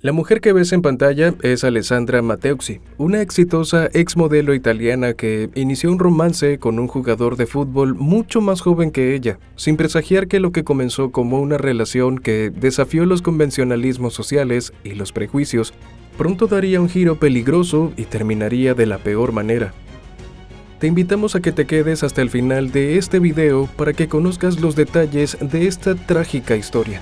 La mujer que ves en pantalla es Alessandra Mateucci, una exitosa exmodelo italiana que inició un romance con un jugador de fútbol mucho más joven que ella, sin presagiar que lo que comenzó como una relación que desafió los convencionalismos sociales y los prejuicios, pronto daría un giro peligroso y terminaría de la peor manera. Te invitamos a que te quedes hasta el final de este video para que conozcas los detalles de esta trágica historia.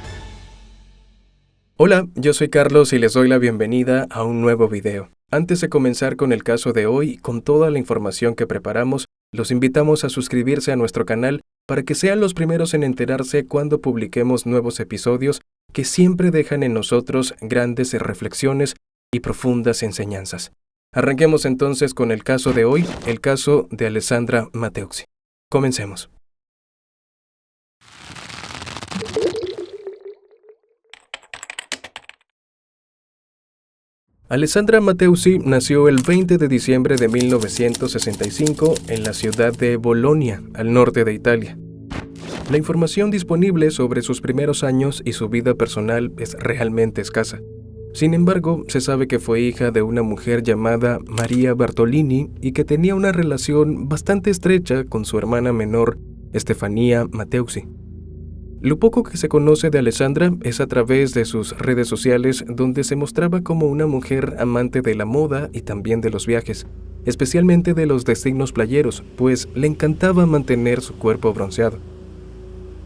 Hola, yo soy Carlos y les doy la bienvenida a un nuevo video. Antes de comenzar con el caso de hoy, con toda la información que preparamos, los invitamos a suscribirse a nuestro canal para que sean los primeros en enterarse cuando publiquemos nuevos episodios que siempre dejan en nosotros grandes reflexiones y profundas enseñanzas. Arranquemos entonces con el caso de hoy, el caso de Alessandra Mateucci. Comencemos. Alessandra Mateucci nació el 20 de diciembre de 1965 en la ciudad de Bolonia, al norte de Italia. La información disponible sobre sus primeros años y su vida personal es realmente escasa. Sin embargo, se sabe que fue hija de una mujer llamada Maria Bartolini y que tenía una relación bastante estrecha con su hermana menor, Stefania Mateucci. Lo poco que se conoce de Alessandra es a través de sus redes sociales, donde se mostraba como una mujer amante de la moda y también de los viajes, especialmente de los destinos playeros, pues le encantaba mantener su cuerpo bronceado.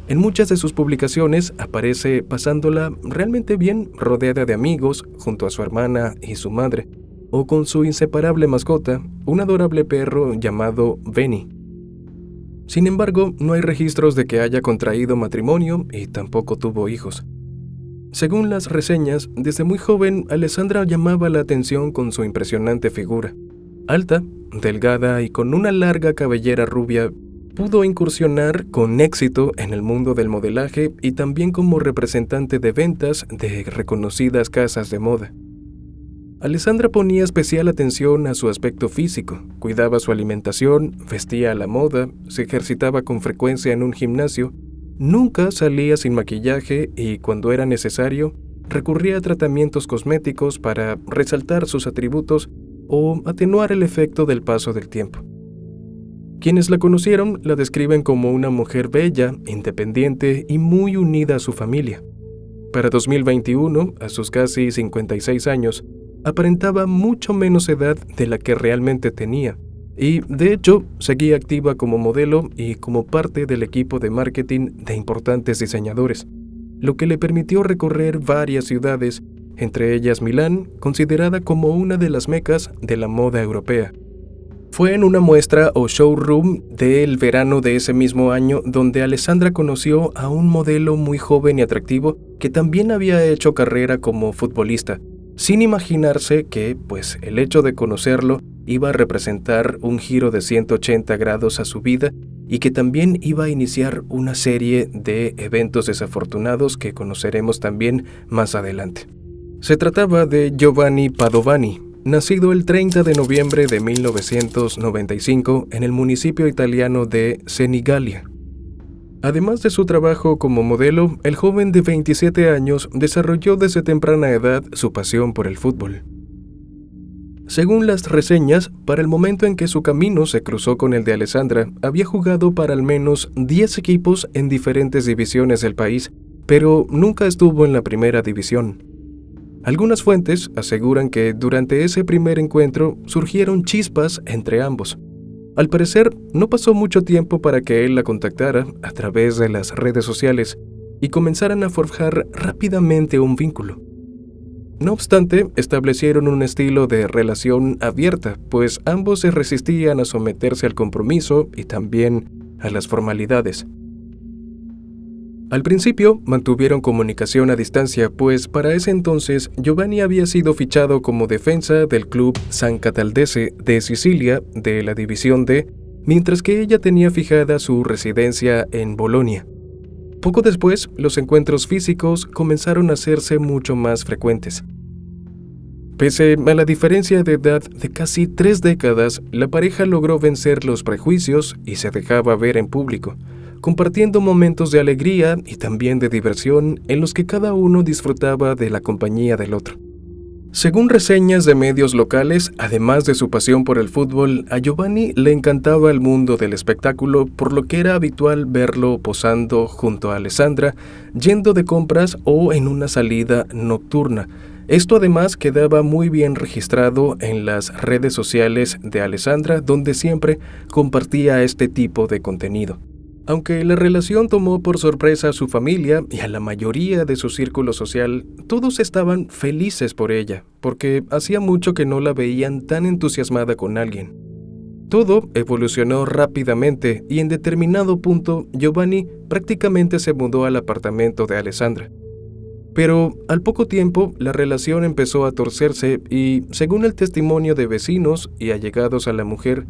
En muchas de sus publicaciones aparece pasándola realmente bien, rodeada de amigos, junto a su hermana y su madre, o con su inseparable mascota, un adorable perro llamado Benny. Sin embargo, no hay registros de que haya contraído matrimonio y tampoco tuvo hijos. Según las reseñas, desde muy joven, Alessandra llamaba la atención con su impresionante figura. Alta, delgada y con una larga cabellera rubia, pudo incursionar con éxito en el mundo del modelaje y también como representante de ventas de reconocidas casas de moda. Alessandra ponía especial atención a su aspecto físico, cuidaba su alimentación, vestía a la moda, se ejercitaba con frecuencia en un gimnasio, nunca salía sin maquillaje y, cuando era necesario, recurría a tratamientos cosméticos para resaltar sus atributos o atenuar el efecto del paso del tiempo. Quienes la conocieron la describen como una mujer bella, independiente y muy unida a su familia. Para 2021, a sus casi 56 años, aparentaba mucho menos edad de la que realmente tenía, y de hecho seguía activa como modelo y como parte del equipo de marketing de importantes diseñadores, lo que le permitió recorrer varias ciudades, entre ellas Milán, considerada como una de las mecas de la moda europea. Fue en una muestra o showroom del verano de ese mismo año donde Alessandra conoció a un modelo muy joven y atractivo que también había hecho carrera como futbolista, sin imaginarse que, el hecho de conocerlo iba a representar un giro de 180 grados a su vida y que también iba a iniciar una serie de eventos desafortunados que conoceremos también más adelante. Se trataba de Giovanni Padovani, nacido el 30 de noviembre de 1995 en el municipio italiano de Senigallia. Además de su trabajo como modelo, el joven de 27 años desarrolló desde temprana edad su pasión por el fútbol. Según las reseñas, para el momento en que su camino se cruzó con el de Alessandra, había jugado para al menos 10 equipos en diferentes divisiones del país, pero nunca estuvo en la primera división. Algunas fuentes aseguran que durante ese primer encuentro surgieron chispas entre ambos. Al parecer, no pasó mucho tiempo para que él la contactara a través de las redes sociales y comenzaran a forjar rápidamente un vínculo. No obstante, establecieron un estilo de relación abierta, pues ambos se resistían a someterse al compromiso y también a las formalidades. Al principio, mantuvieron comunicación a distancia, pues para ese entonces Giovanni había sido fichado como defensa del club San Cataldese de Sicilia de la División D, mientras que ella tenía fijada su residencia en Bolonia. Poco después, los encuentros físicos comenzaron a hacerse mucho más frecuentes. Pese a la diferencia de edad de casi 3 décadas, la pareja logró vencer los prejuicios y se dejaba ver en público, compartiendo momentos de alegría y también de diversión en los que cada uno disfrutaba de la compañía del otro. Según reseñas de medios locales, además de su pasión por el fútbol, a Giovanni le encantaba el mundo del espectáculo, por lo que era habitual verlo posando junto a Alessandra, yendo de compras o en una salida nocturna. Esto además quedaba muy bien registrado en las redes sociales de Alessandra, donde siempre compartía este tipo de contenido. Aunque la relación tomó por sorpresa a su familia y a la mayoría de su círculo social, todos estaban felices por ella, porque hacía mucho que no la veían tan entusiasmada con alguien. Todo evolucionó rápidamente y en determinado punto Giovanni prácticamente se mudó al apartamento de Alessandra. Pero al poco tiempo la relación empezó a torcerse y, según el testimonio de vecinos y allegados a la mujer,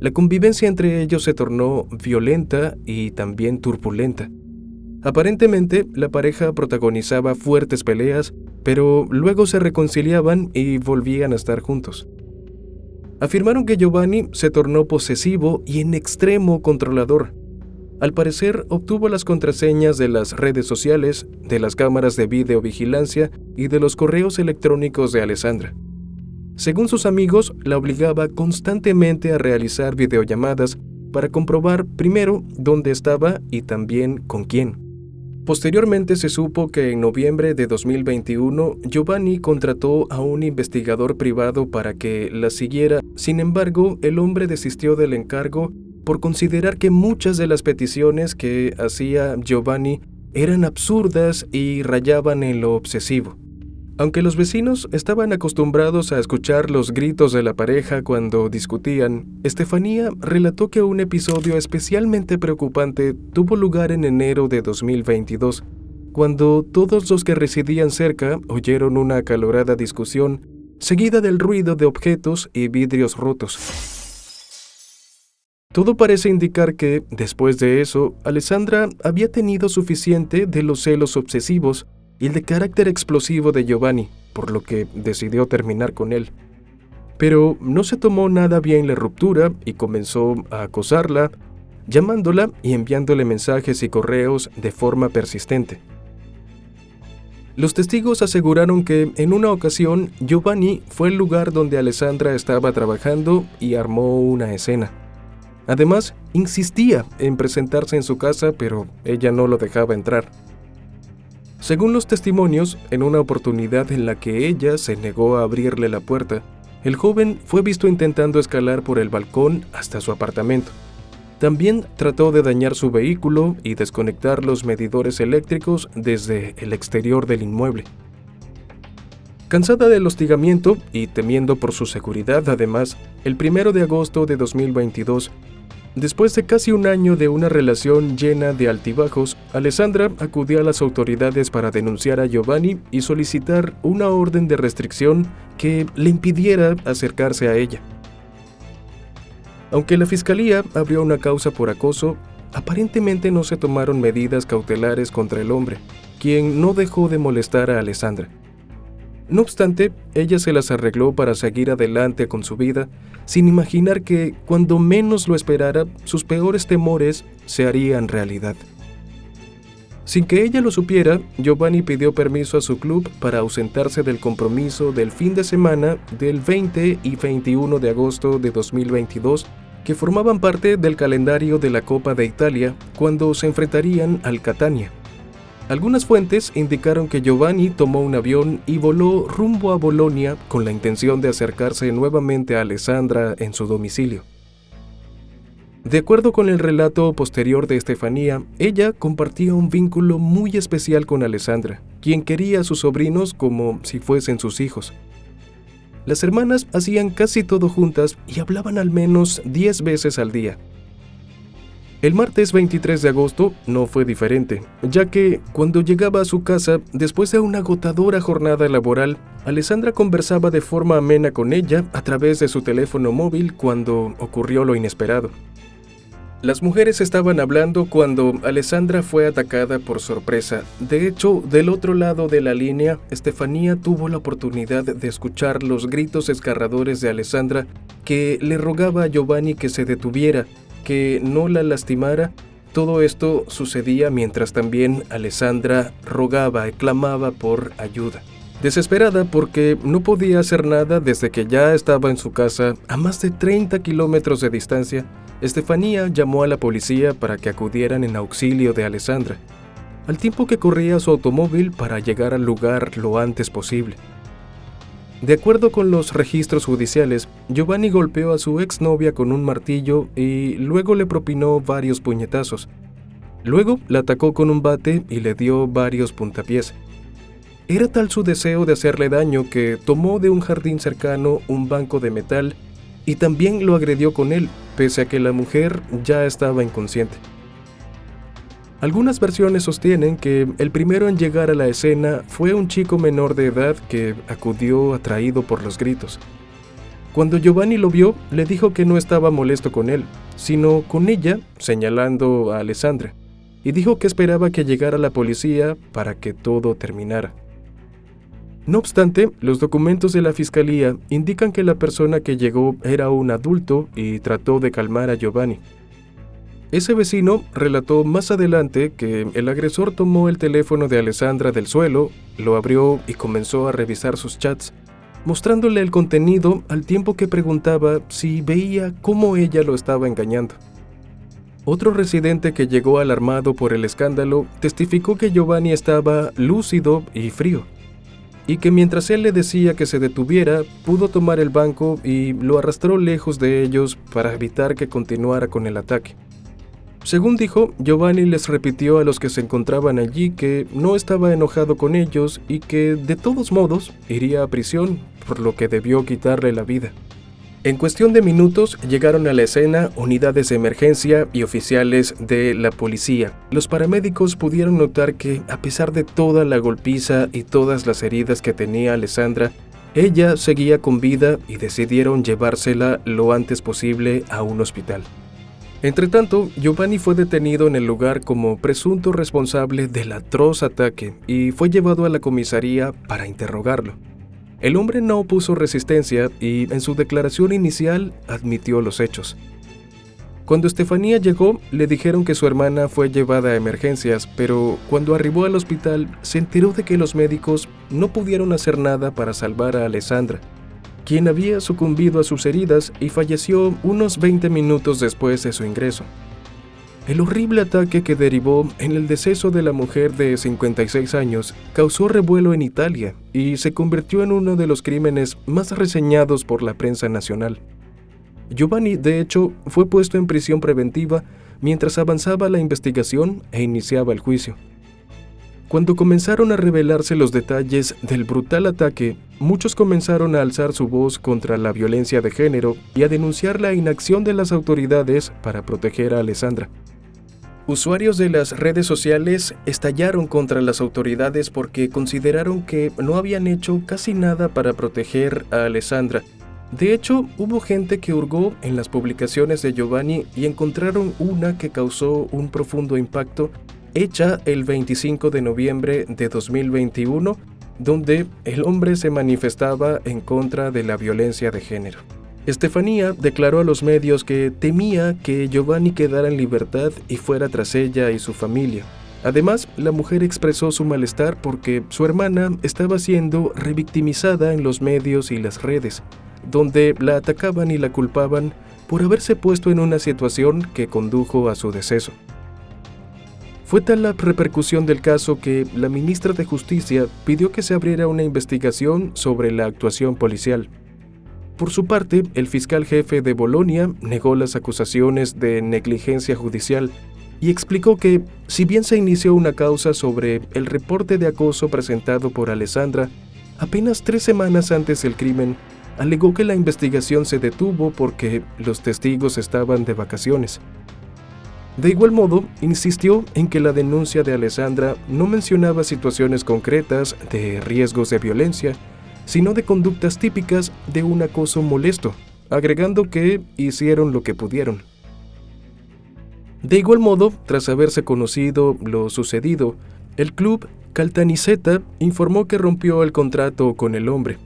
la convivencia entre ellos se tornó violenta y también turbulenta. Aparentemente, la pareja protagonizaba fuertes peleas, pero luego se reconciliaban y volvían a estar juntos. Afirmaron que Giovanni se tornó posesivo y en extremo controlador. Al parecer, obtuvo las contraseñas de las redes sociales, de las cámaras de videovigilancia y de los correos electrónicos de Alessandra. Según sus amigos, la obligaba constantemente a realizar videollamadas para comprobar primero dónde estaba y también con quién. Posteriormente se supo que en noviembre de 2021, Giovanni contrató a un investigador privado para que la siguiera. Sin embargo, el hombre desistió del encargo por considerar que muchas de las peticiones que hacía Giovanni eran absurdas y rayaban en lo obsesivo. Aunque los vecinos estaban acostumbrados a escuchar los gritos de la pareja cuando discutían, Estefanía relató que un episodio especialmente preocupante tuvo lugar en enero de 2022, cuando todos los que residían cerca oyeron una acalorada discusión, seguida del ruido de objetos y vidrios rotos. Todo parece indicar que, después de eso, Alessandra había tenido suficiente de los celos obsesivos y el de carácter explosivo de Giovanni, por lo que decidió terminar con él. Pero no se tomó nada bien la ruptura y comenzó a acosarla, llamándola y enviándole mensajes y correos de forma persistente. Los testigos aseguraron que en una ocasión Giovanni fue al lugar donde Alessandra estaba trabajando y armó una escena. Además, insistía en presentarse en su casa, pero ella no lo dejaba entrar. Según los testimonios, en una oportunidad en la que ella se negó a abrirle la puerta, el joven fue visto intentando escalar por el balcón hasta su apartamento. También trató de dañar su vehículo y desconectar los medidores eléctricos desde el exterior del inmueble. Cansada del hostigamiento y temiendo por su seguridad, además, el 1 de agosto de 2022, después de casi un año de una relación llena de altibajos, Alessandra acudió a las autoridades para denunciar a Giovanni y solicitar una orden de restricción que le impidiera acercarse a ella. Aunque la fiscalía abrió una causa por acoso, aparentemente no se tomaron medidas cautelares contra el hombre, quien no dejó de molestar a Alessandra. No obstante, ella se las arregló para seguir adelante con su vida, sin imaginar que, cuando menos lo esperara, sus peores temores se harían realidad. Sin que ella lo supiera, Giovanni pidió permiso a su club para ausentarse del compromiso del fin de semana del 20 y 21 de agosto de 2022, que formaban parte del calendario de la Copa de Italia cuando se enfrentarían al Catania. Algunas fuentes indicaron que Giovanni tomó un avión y voló rumbo a Bolonia con la intención de acercarse nuevamente a Alessandra en su domicilio. De acuerdo con el relato posterior de Estefanía, ella compartía un vínculo muy especial con Alessandra, quien quería a sus sobrinos como si fuesen sus hijos. Las hermanas hacían casi todo juntas y hablaban al menos 10 veces al día. El martes 23 de agosto no fue diferente, ya que cuando llegaba a su casa, después de una agotadora jornada laboral, Alessandra conversaba de forma amena con ella a través de su teléfono móvil cuando ocurrió lo inesperado. Las mujeres estaban hablando cuando Alessandra fue atacada por sorpresa. De hecho, del otro lado de la línea, Estefanía tuvo la oportunidad de escuchar los gritos desgarradores de Alessandra, que le rogaba a Giovanni que se detuviera, que no la lastimara. Todo esto sucedía mientras también Alessandra rogaba y clamaba por ayuda. Desesperada porque no podía hacer nada desde que ya estaba en su casa a más de 30 kilómetros de distancia, Estefanía llamó a la policía para que acudieran en auxilio de Alessandra, al tiempo que corría su automóvil para llegar al lugar lo antes posible. De acuerdo con los registros judiciales, Giovanni golpeó a su exnovia con un martillo y luego le propinó varios puñetazos. Luego la atacó con un bate y le dio varios puntapiés. Era tal su deseo de hacerle daño que tomó de un jardín cercano un banco de metal y también lo agredió con él, pese a que la mujer ya estaba inconsciente. Algunas versiones sostienen que el primero en llegar a la escena fue un chico menor de edad que acudió atraído por los gritos. Cuando Giovanni lo vio, le dijo que no estaba molesto con él, sino con ella, señalando a Alessandra, y dijo que esperaba que llegara la policía para que todo terminara. No obstante, los documentos de la fiscalía indican que la persona que llegó era un adulto y trató de calmar a Giovanni. Ese vecino relató más adelante que el agresor tomó el teléfono de Alessandra del suelo, lo abrió y comenzó a revisar sus chats, mostrándole el contenido al tiempo que preguntaba si veía cómo ella lo estaba engañando. Otro residente que llegó alarmado por el escándalo testificó que Giovanni estaba lúcido y frío, y que mientras él le decía que se detuviera, pudo tomar el banco y lo arrastró lejos de ellos para evitar que continuara con el ataque. Según dijo, Giovanni les repitió a los que se encontraban allí que no estaba enojado con ellos y que, de todos modos, iría a prisión, por lo que debió quitarle la vida. En cuestión de minutos llegaron a la escena unidades de emergencia y oficiales de la policía. Los paramédicos pudieron notar que, a pesar de toda la golpiza y todas las heridas que tenía Alessandra, ella seguía con vida y decidieron llevársela lo antes posible a un hospital. Entretanto, Giovanni fue detenido en el lugar como presunto responsable del atroz ataque y fue llevado a la comisaría para interrogarlo. El hombre no opuso resistencia y en su declaración inicial admitió los hechos. Cuando Estefanía llegó, le dijeron que su hermana fue llevada a emergencias, pero cuando arribó al hospital se enteró de que los médicos no pudieron hacer nada para salvar a Alessandra, quien había sucumbido a sus heridas y falleció unos 20 minutos después de su ingreso. El horrible ataque que derivó en el deceso de la mujer de 56 años causó revuelo en Italia y se convirtió en uno de los crímenes más reseñados por la prensa nacional. Giovanni, de hecho, fue puesto en prisión preventiva mientras avanzaba la investigación e iniciaba el juicio. Cuando comenzaron a revelarse los detalles del brutal ataque, muchos comenzaron a alzar su voz contra la violencia de género y a denunciar la inacción de las autoridades para proteger a Alessandra. Usuarios de las redes sociales estallaron contra las autoridades porque consideraron que no habían hecho casi nada para proteger a Alessandra. De hecho, hubo gente que hurgó en las publicaciones de Giovanni y encontraron una que causó un profundo impacto, hecha el 25 de noviembre de 2021, donde el hombre se manifestaba en contra de la violencia de género. Estefanía declaró a los medios que temía que Giovanni quedara en libertad y fuera tras ella y su familia. Además, la mujer expresó su malestar porque su hermana estaba siendo revictimizada en los medios y las redes, donde la atacaban y la culpaban por haberse puesto en una situación que condujo a su deceso. Fue tal la repercusión del caso que la ministra de Justicia pidió que se abriera una investigación sobre la actuación policial. Por su parte, el fiscal jefe de Bolonia negó las acusaciones de negligencia judicial y explicó que, si bien se inició una causa sobre el reporte de acoso presentado por Alessandra, apenas 3 semanas antes del crimen, alegó que la investigación se detuvo porque los testigos estaban de vacaciones. De igual modo, insistió en que la denuncia de Alessandra no mencionaba situaciones concretas de riesgos de violencia, sino de conductas típicas de un acoso molesto, agregando que hicieron lo que pudieron. De igual modo, tras haberse conocido lo sucedido, el club Caltanissetta informó que rompió el contrato con el hombre.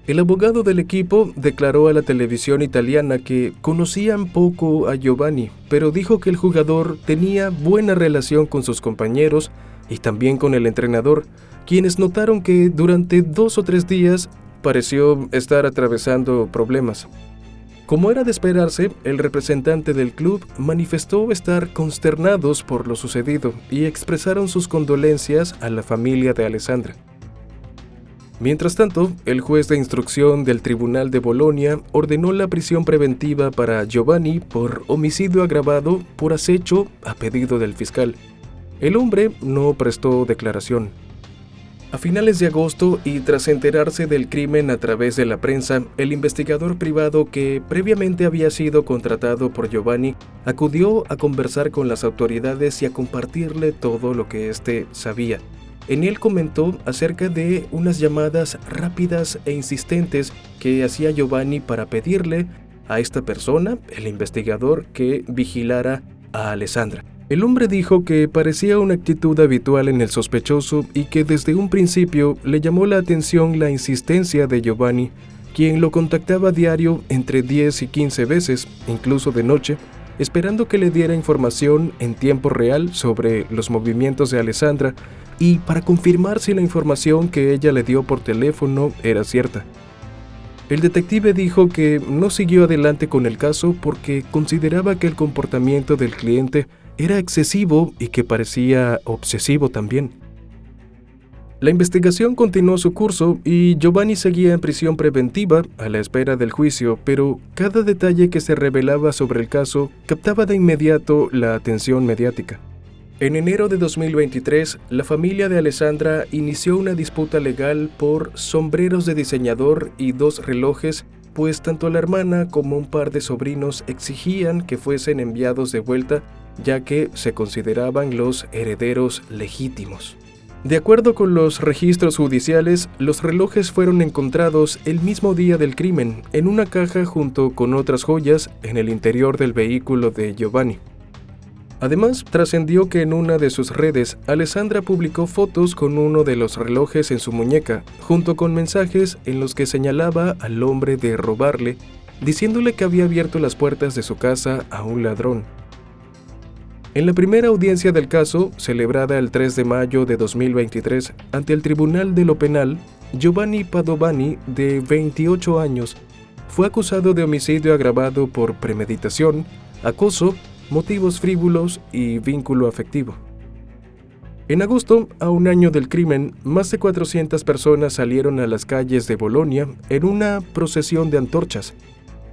El abogado del equipo declaró a la televisión italiana que conocían poco a Giovanni, pero dijo que el jugador tenía buena relación con sus compañeros y también con el entrenador, quienes notaron que durante 2 o 3 días pareció estar atravesando problemas. Como era de esperarse, el representante del club manifestó estar consternados por lo sucedido y expresaron sus condolencias a la familia de Alessandra. Mientras tanto, el juez de instrucción del Tribunal de Bolonia ordenó la prisión preventiva para Giovanni por homicidio agravado por acecho a pedido del fiscal. El hombre no prestó declaración. A finales de agosto, y tras enterarse del crimen a través de la prensa, el investigador privado que previamente había sido contratado por Giovanni acudió a conversar con las autoridades y a compartirle todo lo que éste sabía. En él comentó acerca de unas llamadas rápidas e insistentes que hacía Giovanni para pedirle a esta persona, el investigador, que vigilara a Alessandra. El hombre dijo que parecía una actitud habitual en el sospechoso y que desde un principio le llamó la atención la insistencia de Giovanni, quien lo contactaba a diario entre 10 y 15 veces, incluso de noche, esperando que le diera información en tiempo real sobre los movimientos de Alessandra y para confirmar si la información que ella le dio por teléfono era cierta. El detective dijo que no siguió adelante con el caso porque consideraba que el comportamiento del cliente era excesivo y que parecía obsesivo también. La investigación continuó su curso y Giovanni seguía en prisión preventiva a la espera del juicio, pero cada detalle que se revelaba sobre el caso captaba de inmediato la atención mediática. En enero de 2023, la familia de Alessandra inició una disputa legal por sombreros de diseñador y 2 relojes, pues tanto la hermana como un par de sobrinos exigían que fuesen enviados de vuelta, ya que se consideraban los herederos legítimos. De acuerdo con los registros judiciales, los relojes fueron encontrados el mismo día del crimen, en una caja junto con otras joyas en el interior del vehículo de Giovanni. Además, trascendió que en una de sus redes, Alessandra publicó fotos con uno de los relojes en su muñeca, junto con mensajes en los que señalaba al hombre de robarle, diciéndole que había abierto las puertas de su casa a un ladrón. En la primera audiencia del caso, celebrada el 3 de mayo de 2023 ante el Tribunal de lo Penal, Giovanni Padovani, de 28 años, fue acusado de homicidio agravado por premeditación, acoso, motivos frívolos y vínculo afectivo. En agosto, a un año del crimen, más de 400 personas salieron a las calles de Bolonia en una procesión de antorchas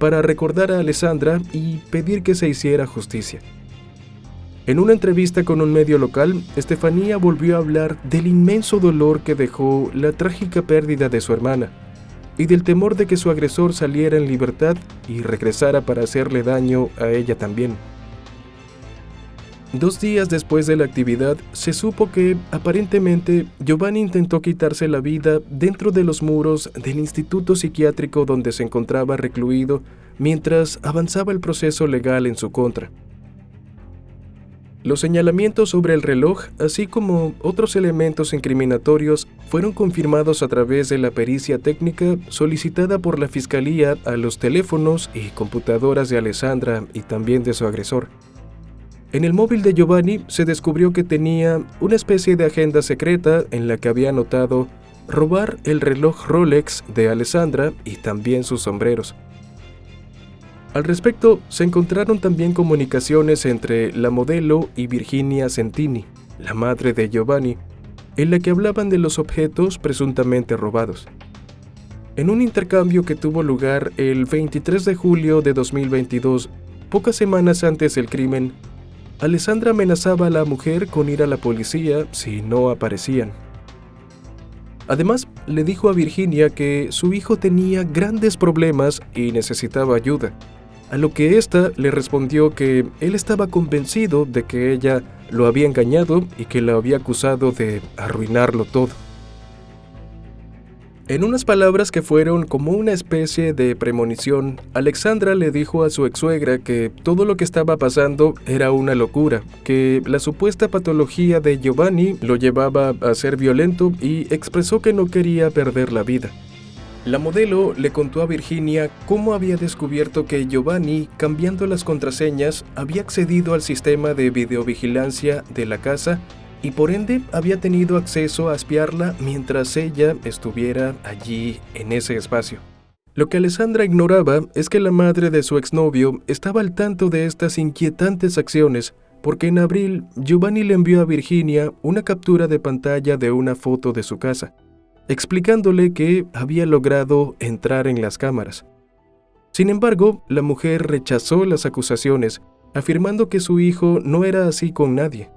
para recordar a Alessandra y pedir que se hiciera justicia. En una entrevista con un medio local, Estefanía volvió a hablar del inmenso dolor que dejó la trágica pérdida de su hermana y del temor de que su agresor saliera en libertad y regresara para hacerle daño a ella también. 2 días después de la actividad, se supo que, aparentemente, Giovanni intentó quitarse la vida dentro de los muros del instituto psiquiátrico donde se encontraba recluido mientras avanzaba el proceso legal en su contra. Los señalamientos sobre el reloj, así como otros elementos incriminatorios, fueron confirmados a través de la pericia técnica solicitada por la Fiscalía a los teléfonos y computadoras de Alessandra y también de su agresor. En el móvil de Giovanni se descubrió que tenía una especie de agenda secreta en la que había anotado robar el reloj Rolex de Alessandra y también sus sombreros. Al respecto, se encontraron también comunicaciones entre la modelo y Virginia Sentini, la madre de Giovanni, en la que hablaban de los objetos presuntamente robados. En un intercambio que tuvo lugar el 23 de julio de 2022, pocas semanas antes del crimen, Alessandra amenazaba a la mujer con ir a la policía si no aparecían. Además, le dijo a Virginia que su hijo tenía grandes problemas y necesitaba ayuda, a lo que ésta le respondió que él estaba convencido de que ella lo había engañado y que la había acusado de arruinarlo todo. En unas palabras que fueron como una especie de premonición, Alessandra le dijo a su ex-suegra que todo lo que estaba pasando era una locura, que la supuesta patología de Giovanni lo llevaba a ser violento y expresó que no quería perder la vida. La modelo le contó a Virginia cómo había descubierto que Giovanni, cambiando las contraseñas, había accedido al sistema de videovigilancia de la casa y por ende había tenido acceso a espiarla mientras ella estuviera allí en ese espacio. Lo que Alessandra ignoraba es que la madre de su exnovio estaba al tanto de estas inquietantes acciones, porque en abril Giovanni le envió a Virginia una captura de pantalla de una foto de su casa, explicándole que había logrado entrar en las cámaras. Sin embargo, la mujer rechazó las acusaciones, afirmando que su hijo no era así con nadie,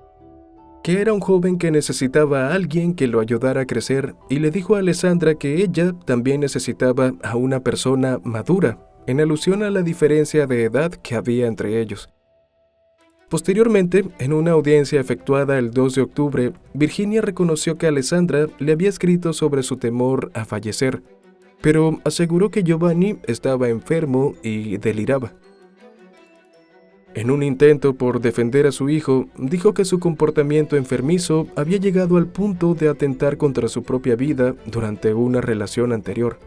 que era un joven que necesitaba a alguien que lo ayudara a crecer, y le dijo a Alessandra que ella también necesitaba a una persona madura, en alusión a la diferencia de edad que había entre ellos. Posteriormente, en una audiencia efectuada el 2 de octubre, Virginia reconoció que Alessandra le había escrito sobre su temor a fallecer, pero aseguró que Giovanni estaba enfermo y deliraba. En un intento por defender a su hijo, dijo que su comportamiento enfermizo había llegado al punto de atentar contra su propia vida durante una relación anterior.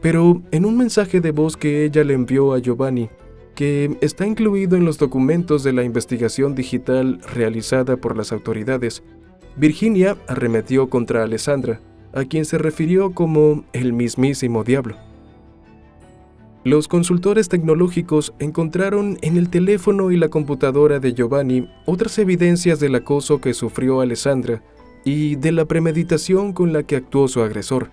Pero en un mensaje de voz que ella le envió a Giovanni, que está incluido en los documentos de la investigación digital realizada por las autoridades, Virginia arremetió contra Alessandra, a quien se refirió como el mismísimo diablo. Los consultores tecnológicos encontraron en el teléfono y la computadora de Giovanni otras evidencias del acoso que sufrió Alessandra y de la premeditación con la que actuó su agresor.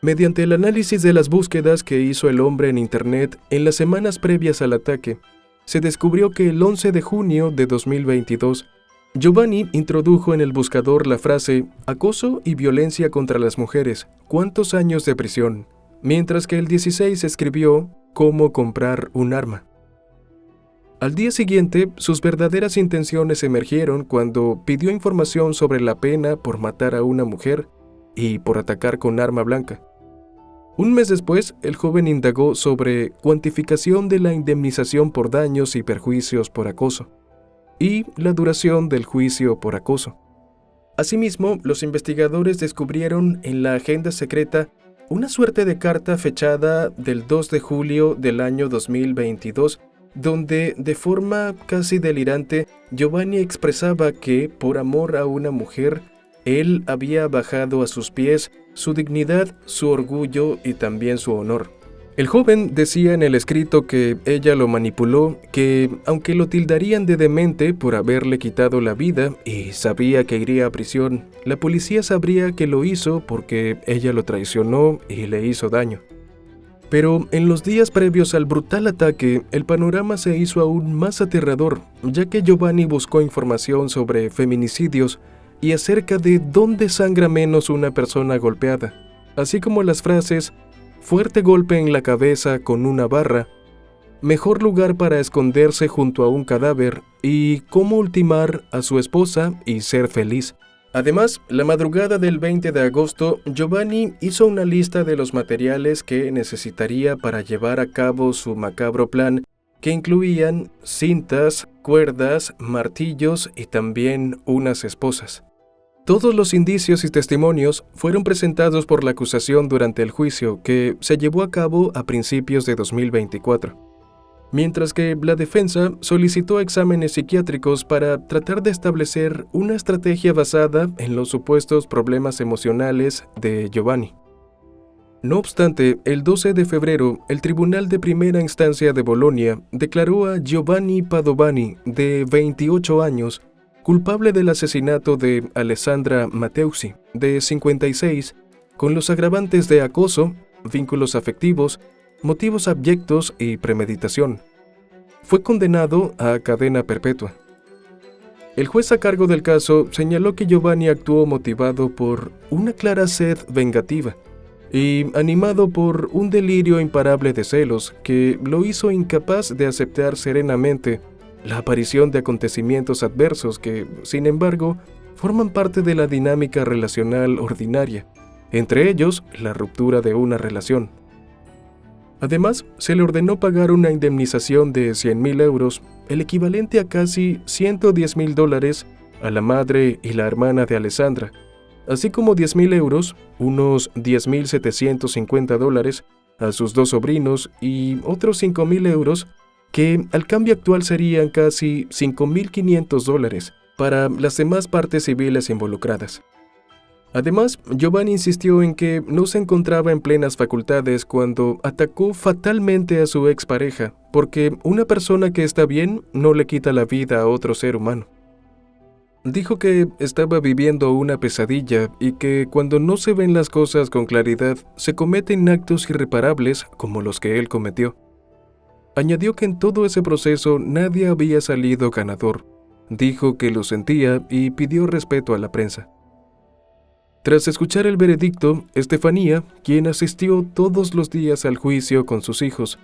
Mediante el análisis de las búsquedas que hizo el hombre en Internet en las semanas previas al ataque, se descubrió que el 11 de junio de 2022, Giovanni introdujo en el buscador la frase «acoso y violencia contra las mujeres, ¿cuántos años de prisión?», mientras que el 16 escribió «cómo comprar un arma». Al día siguiente, sus verdaderas intenciones emergieron cuando pidió información sobre la pena por matar a una mujer y por atacar con arma blanca. Un mes después, el joven indagó sobre cuantificación de la indemnización por daños y perjuicios por acoso y la duración del juicio por acoso. Asimismo, los investigadores descubrieron en la agenda secreta una suerte de carta fechada del 2 de julio del año 2022, donde, de forma casi delirante, Giovanni expresaba que, por amor a una mujer, él había bajado a sus pies su dignidad, su orgullo y también su honor. El joven decía en el escrito que ella lo manipuló, que aunque lo tildarían de demente por haberle quitado la vida y sabía que iría a prisión, la policía sabría que lo hizo porque ella lo traicionó y le hizo daño. Pero en los días previos al brutal ataque, el panorama se hizo aún más aterrador, ya que Giovanni buscó información sobre feminicidios y acerca de dónde sangra menos una persona golpeada, así como las frases «fuerte golpe en la cabeza con una barra», «mejor lugar para esconderse junto a un cadáver» y «cómo ultimar a su esposa y ser feliz». Además, la madrugada del 20 de agosto, Giovanni hizo una lista de los materiales que necesitaría para llevar a cabo su macabro plan, que incluían cintas, cuerdas, martillos y también unas esposas. Todos los indicios y testimonios fueron presentados por la acusación durante el juicio, que se llevó a cabo a principios de 2024. Mientras que la defensa solicitó exámenes psiquiátricos para tratar de establecer una estrategia basada en los supuestos problemas emocionales de Giovanni. No obstante, el 12 de febrero, el Tribunal de Primera Instancia de Bolonia declaró a Giovanni Padovani, de 28 años, culpable del asesinato de Alessandra Matteusi, de 56, con los agravantes de acoso, vínculos afectivos, motivos abyectos y premeditación. Fue condenado a cadena perpetua. El juez a cargo del caso señaló que Giovanni actuó motivado por una clara sed vengativa y animado por un delirio imparable de celos que lo hizo incapaz de aceptar serenamente la aparición de acontecimientos adversos que, sin embargo, forman parte de la dinámica relacional ordinaria, entre ellos la ruptura de una relación. Además, se le ordenó pagar una indemnización de 100.000 euros, el equivalente a casi $110.000, a la madre y la hermana de Alessandra, así como 10.000 euros, unos $10.750, a sus dos sobrinos y otros 5.000 euros, que al cambio actual serían casi $5.500, para las demás partes civiles involucradas. Además, Giovanni insistió en que no se encontraba en plenas facultades cuando atacó fatalmente a su expareja, porque una persona que está bien no le quita la vida a otro ser humano. Dijo que estaba viviendo una pesadilla y que cuando no se ven las cosas con claridad, se cometen actos irreparables como los que él cometió. Añadió que en todo ese proceso nadie había salido ganador. Dijo que lo sentía y pidió respeto a la prensa. Tras escuchar el veredicto, Estefanía, quien asistió todos los días al juicio con sus hijos,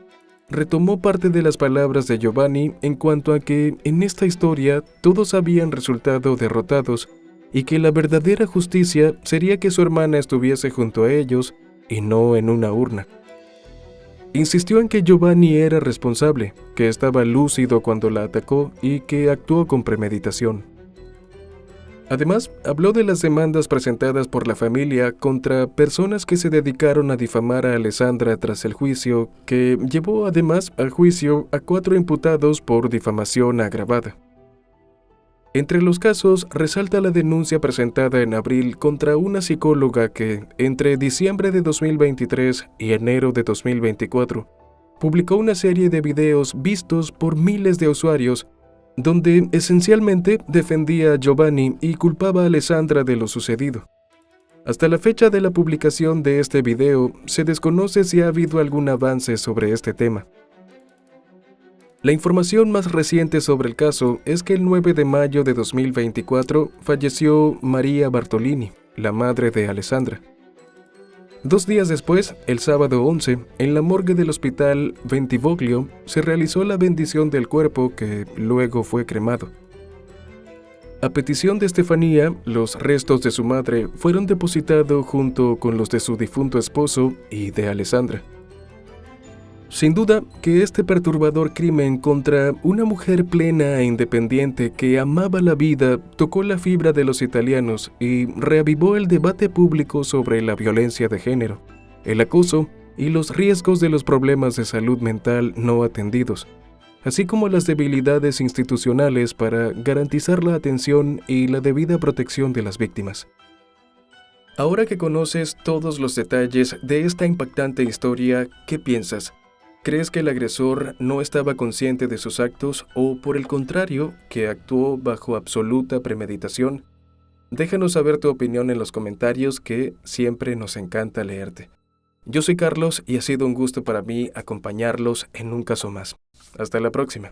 retomó parte de las palabras de Giovanni en cuanto a que en esta historia todos habían resultado derrotados y que la verdadera justicia sería que su hermana estuviese junto a ellos y no en una urna. Insistió en que Giovanni era responsable, que estaba lúcido cuando la atacó y que actuó con premeditación. Además, habló de las demandas presentadas por la familia contra personas que se dedicaron a difamar a Alessandra tras el juicio, que llevó además al juicio a 4 imputados por difamación agravada. Entre los casos, resalta la denuncia presentada en abril contra una psicóloga que, entre diciembre de 2023 y enero de 2024, publicó una serie de videos vistos por miles de usuarios donde esencialmente defendía a Giovanni y culpaba a Alessandra de lo sucedido. Hasta la fecha de la publicación de este video, se desconoce si ha habido algún avance sobre este tema. La información más reciente sobre el caso es que el 9 de mayo de 2024 falleció María Bartolini, la madre de Alessandra. 2 días después, el sábado 11, en la morgue del hospital Bentivoglio, se realizó la bendición del cuerpo que luego fue cremado. A petición de Estefanía, los restos de su madre fueron depositados junto con los de su difunto esposo y de Alessandra. Sin duda que este perturbador crimen contra una mujer plena e independiente que amaba la vida tocó la fibra de los italianos y reavivó el debate público sobre la violencia de género, el acoso y los riesgos de los problemas de salud mental no atendidos, así como las debilidades institucionales para garantizar la atención y la debida protección de las víctimas. Ahora que conoces todos los detalles de esta impactante historia, ¿qué piensas? ¿Crees que el agresor no estaba consciente de sus actos o, por el contrario, que actuó bajo absoluta premeditación? Déjanos saber tu opinión en los comentarios, que siempre nos encanta leerte. Yo soy Carlos y ha sido un gusto para mí acompañarlos en un caso más. Hasta la próxima.